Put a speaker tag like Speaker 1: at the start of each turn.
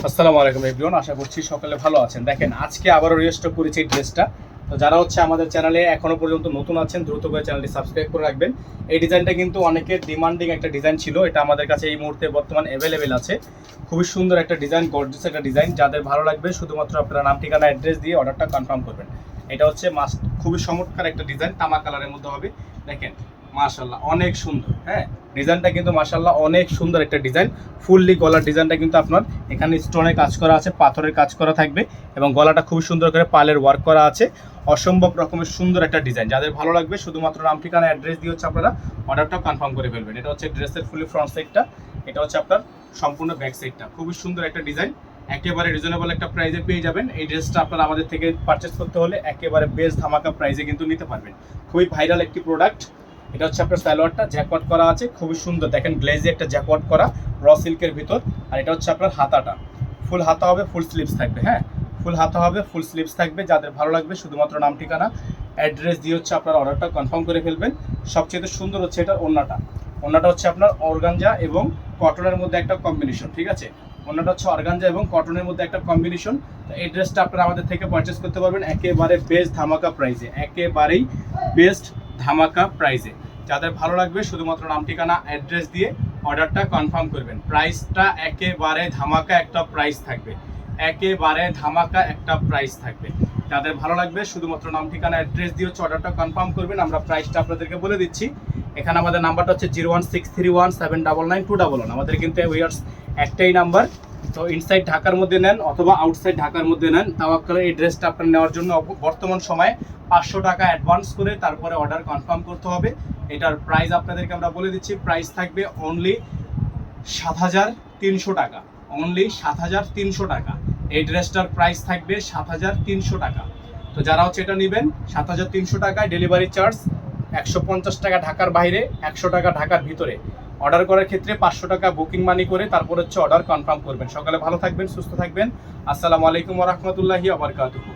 Speaker 1: আসসালামু আলাইকুম এভরিওয়ান, আশা করছি সকলে ভালো আছেন। দেখেন আজকে আবারও রিস্টক করেছি এই ড্রেসটা। তো যারা আমাদের চ্যানেলে এখনো পর্যন্ত নতুন আছেন দ্রুত করে চ্যানেলটি সাবস্ক্রাইব করে রাখবেন। এই ডিজাইনটা কিন্তু অনেকের ডিমান্ডিং একটা ডিজাইন ছিল, এটা আমাদের কাছে এই মুহূর্তে বর্তমান অ্যাভেলেবেল আছে। খুবই সুন্দর একটা ডিজাইন, গর্জিয়াস একটা ডিজাইন। যাদের ভালো লাগবে শুধুমাত্র আপনারা নাম ঠিকানা অ্যাড্রেস দিয়ে অর্ডারটা কনফার্ম করবেন। এটা হচ্ছে খুবই চমৎকার একটা ডিজাইন, তামা কালারের মধ্যে হবে। দেখেন মাশাআল্লাহ অনেক সুন্দর। হ্যাঁ, ডিজাইনটা কিন্তু মাশাআল্লাহ অনেক সুন্দর একটা ডিজাইন। ফুললি গলার ডিজাইনটা কিন্তু আপনার এখানে স্টোনের কাজ করা আছে, পাথরের কাজ করা থাকবে এবং গলাটা খুব সুন্দর করে পালের ওয়ার্ক করা আছে। অসম্ভব রকমের সুন্দর একটা ডিজাইন। যাদের ভালো লাগবে শুধুমাত্র নাম ঠিকানা অ্যাড্রেস দিয়ে আপনারা অর্ডারটা কনফার্ম করে ফেলবেন। এটা হচ্ছে ড্রেসের ফুলি ফ্রন্ট সাইডটা, এটা হচ্ছে আপনার সম্পূর্ণ ব্যাক সাইডটা। খুবই সুন্দর একটা ডিজাইন, একেবারে রিজনেবল একটা প্রাইসে পেয়ে যাবেন। এই ড্রেসটা আপনারা আমাদের থেকে পারচেস করতে হলে একেবারে বেস্ট ধামাকা প্রাইসে কিন্তু নিতে পারবেন। খুবই ভাইরাল একটি প্রোডাক্ট। এটা হচ্ছে আপনার সালোয়ারটা জ্যাকওয়ার্ক করা আছে, খুবই সুন্দর। দেখেন গ্লেজে একটা জ্যাকওয়ার্ক করা র সিল্কের ভিতর। আর এটা হচ্ছে আপনার হাতাটা, ফুল হাতা হবে, ফুল স্লিভস থাকবে। হ্যাঁ, ফুল হাতা হবে, ফুল স্লিভস থাকবে। যাদের ভালো লাগবে শুধুমাত্র নাম ঠিকানা অ্যাড্রেস দিয়ে আপনার অর্ডারটা কনফার্ম করে ফেলবেন। সবচেয়ে সুন্দর হচ্ছে এটা ওড়নাটা হচ্ছে আপনার অর্গানজা এবং কটনের মধ্যে একটা কম্বিনেশন। ঠিক আছে, ওড়নাটা হচ্ছে অর্গানজা এবং কটনের মধ্যে একটা কম্বিনেশন। তো এই ড্রেসটা আপনারা আমাদের থেকে পারচেস করতে পারবেন একেবারে বেস্ট ধামাকা প্রাইসে, একেবারেই বেস্ট ধামাকা প্রাইসে। যাদের ভালো লাগবে শুধুমাত্র নাম ঠিকানা অ্যাড্রেস দিয়ে অর্ডারটা কনফার্ম করবেন। প্রাইসটা একেবারে ধামাকা একটা প্রাইস থাকবে, একেবারে ধামাকা একটা প্রাইস থাকবে। যাদের ভালো লাগবে শুধুমাত্র নাম ঠিকানা অ্যাড্রেস দিয়ে অর্ডারটা কনফার্ম করবেন। আমরা প্রাইসটা আপনাদেরকে বলে দিচ্ছি। এখানে আমাদের নাম্বারটা হচ্ছে 01631799211। আমাদের কিন্তু ওয়ার্স একটাই নাম্বার। তো ইনসাইড ঢাকার মধ্যে নেন অথবা আউটসাইড ঢাকার মধ্যে নেন, তাওয়াক্কালে এই ড্রেসটা আপনার নেওয়ার জন্য বর্তমান সময়ে 500 টাকা অ্যাডভান্স করে তারপরে অর্ডার কনফার্ম করতে হবে। এটার প্রাইস আপনাদেরকে আমরা বলে দিচ্ছি। প্রাইস থাকবে অনলি 7300 টাকা, অনলি 7300 টাকা। এই ড্রেসটার প্রাইস থাকবে 7300 টাকা। তো যারা এটা নেবেন 7300 টাকায় ডেলিভারি চার্জ 150 টাকা ঢাকার বাইরে, 100 টাকা ঢাকার ভিতরে। অর্ডার করার ক্ষেত্রে 500 টাকা বুকিং মানি করে তারপর অর্ডার কনফার্ম করবেন। সকালে ভালো থাকবেন, সুস্থ থাকবেন। আসসালামু আলাইকুম ওয়া রাহমাতুল্লাহি ওয়া বারাকাতুহু।